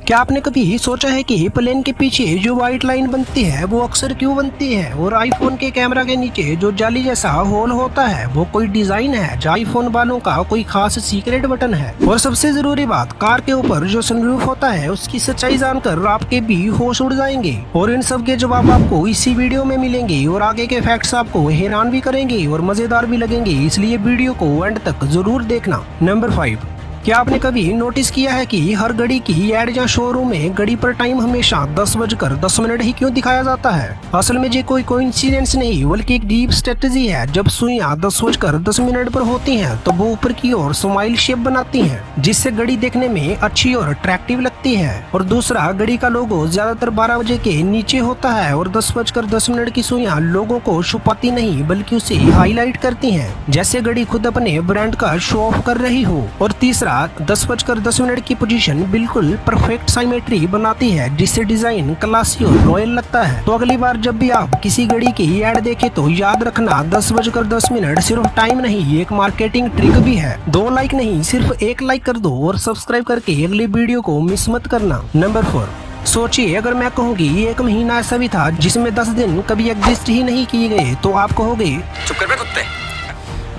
क्या आपने कभी सोचा है कि प्लेन के पीछे जो व्हाइट लाइन बनती है वो अक्सर क्यों बनती है, और आईफोन के कैमरा के नीचे जो जाली जैसा होल होता है वो कोई डिजाइन है या आईफोन वालों का कोई खास सीक्रेट बटन है। और सबसे जरूरी बात, कार के ऊपर जो सनरूफ होता है उसकी सच्चाई जानकर आपके भी होश उड़ जाएंगे। और इन सब के जवाब आपको इसी वीडियो में मिलेंगे और आगे के फैक्ट्स आपको हैरान भी करेंगे और मजेदार भी लगेंगे, इसलिए वीडियो को एंड तक जरूर देखना। नंबर 5, क्या आपने कभी नोटिस किया है कि हर घड़ी की एड या शोरूम में घड़ी पर टाइम हमेशा 10:10 ही क्यों दिखाया जाता है? असल में ये कोई कोइंसिडेंस नहीं बल्कि एक डीप स्ट्रेटजी है। जब सुइयां 10:10 पर होती हैं तो वो ऊपर की ओर स्माइल शेप बनाती हैं, जिससे घड़ी देखने में अच्छी और अट्रैक्टिव लगती है। और दूसरा, घड़ी का लोगो ज्यादातर 12 बजे के नीचे होता है और 10:10 की सुइयां लोगों को छुपाती नहीं बल्कि उसे हाईलाइट करती हैं, जैसे घड़ी खुद अपने ब्रांड का शो ऑफ कर रही हो। और तीसरा, 10:10 की पोजीशन बिल्कुल परफेक्ट साइमेट्री बनाती है, जिससे डिजाइन क्लासी और रॉयल लगता है। तो अगली बार जब भी आप किसी घड़ी की ऐड देखें तो याद रखना 10:10 सिर्फ टाइम नहीं, एक मार्केटिंग ट्रिक भी है। 2 लाइक नहीं, सिर्फ 1 लाइक कर दो और सब्सक्राइब करके अगली वीडियो को मिस मत करना। नंबर 4, सोचिए अगर मैं कहूँगी एक महीना ऐसा भी था जिसमें 10 दिन कभी एग्जिस्ट ही नहीं किए गए, तो आप कहोगे चुप कर बे कुत्ते।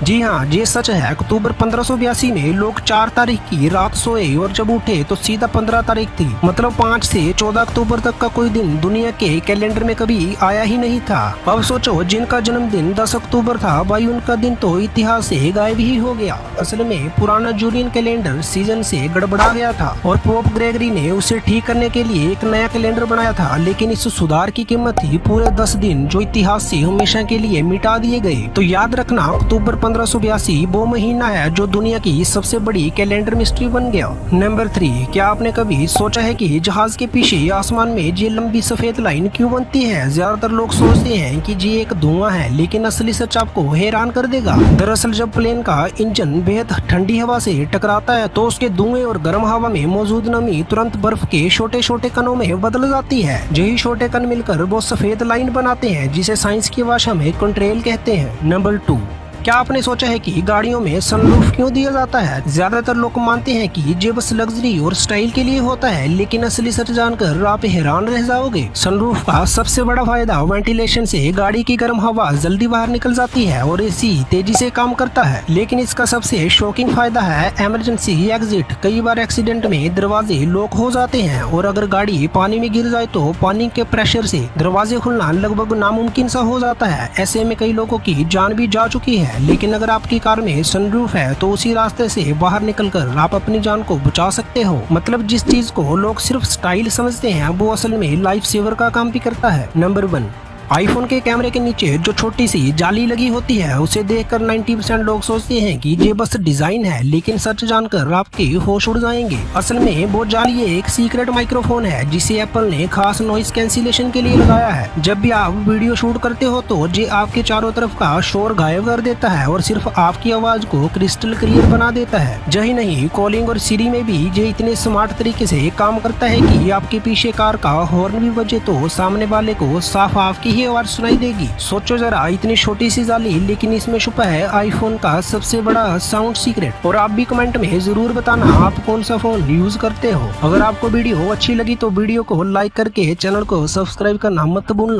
जी हाँ, ये सच है। अक्टूबर 1582 में लोग 4 तारीख की रात सोए और जब उठे तो सीधा 15 तारीख थी। मतलब 5 से 14 अक्टूबर तक का कोई दिन दुनिया के कैलेंडर में कभी आया ही नहीं था। अब सोचो, जिनका जन्मदिन 10 अक्टूबर था भाई, उनका दिन तो इतिहास से गायब ही हो गया। असल में पुराना जूलियन कैलेंडर सीजन से गड़बड़ा गया था और पोप ग्रेगरी ने उसे ठीक करने के लिए एक नया कैलेंडर बनाया था, लेकिन इस सुधार की कीमत थी पूरे 10 दिन जो इतिहास से हमेशा के लिए मिटा दिए गए। तो याद रखना, अक्टूबर 1582 वो महीना है जो दुनिया की सबसे बड़ी कैलेंडर मिस्ट्री बन गया। नंबर 3, क्या आपने कभी सोचा है कि जहाज के पीछे आसमान में ये लंबी सफेद लाइन क्यों बनती है? ज्यादातर लोग सोचते हैं कि ये एक धुआं है, लेकिन असली सच आपको हैरान कर देगा। दरअसल जब प्लेन का इंजन बेहद ठंडी हवा से टकराता है तो उसके धुएं और गर्म हवा में मौजूद नमी तुरंत बर्फ के छोटे छोटे कणों में बदल जाती है। यही छोटे कण मिलकर वो सफेद लाइन बनाते हैं, जिसे साइंस की भाषा में कंट्रेल कहते हैं। नंबर 2, क्या आपने सोचा है कि गाड़ियों में सनरूफ क्यों दिया जाता है? ज्यादातर लोग मानते हैं कि ये बस लग्जरी और स्टाइल के लिए होता है, लेकिन असली सच जानकर आप हैरान रह जाओगे। सनरूफ का सबसे बड़ा फायदा वेंटिलेशन से गाड़ी की गर्म हवा जल्दी बाहर निकल जाती है और एसी तेजी से काम करता है। लेकिन इसका सबसे शॉकिंग फायदा है इमरजेंसी एग्जिट। कई बार एक्सीडेंट में दरवाजे लॉक हो जाते हैं और अगर गाड़ी पानी में गिर जाए तो पानी के प्रेशर से दरवाजे खुलना लगभग नामुमकिन सा हो जाता है। ऐसे में कई लोगों की जान भी जा चुकी है। लेकिन अगर आपकी कार में सनरूफ है तो उसी रास्ते से बाहर निकलकर आप अपनी जान को बचा सकते हो। मतलब जिस चीज को लोग सिर्फ स्टाइल समझते हैं वो असल में लाइफ सेवर का काम भी करता है। नंबर 1, आईफोन के कैमरे के नीचे जो छोटी सी जाली लगी होती है उसे देखकर 90% लोग सोचते हैं कि ये बस डिजाइन है, लेकिन सच जानकर आपके होश उड़ जाएंगे। असल में वो जाली एक सीक्रेट माइक्रोफोन है जिसे एप्पल ने खास नॉइस कैंसिलेशन के लिए लगाया है। जब भी आप वीडियो शूट करते हो तो ये आपके चारों तरफ का शोर गायब कर देता है और सिर्फ आपकी आवाज को क्रिस्टल क्लियर बना देता है। यही नहीं, कॉलिंग और सिरी में भी ये इतने स्मार्ट तरीके से काम करता है कि आपके पीछे कार का हॉर्न भी बजे तो सामने वाले को साफ आपकी आवाज सुनाई देगी। सोचो जरा, इतनी छोटी सी जाली, लेकिन इसमें छुपा है आईफोन का सबसे बड़ा साउंड सीक्रेट। और आप भी कमेंट में जरूर बताना आप कौन सा फोन यूज करते हो। अगर आपको वीडियो अच्छी लगी तो वीडियो को लाइक करके चैनल को सब्सक्राइब करना मत भूलना।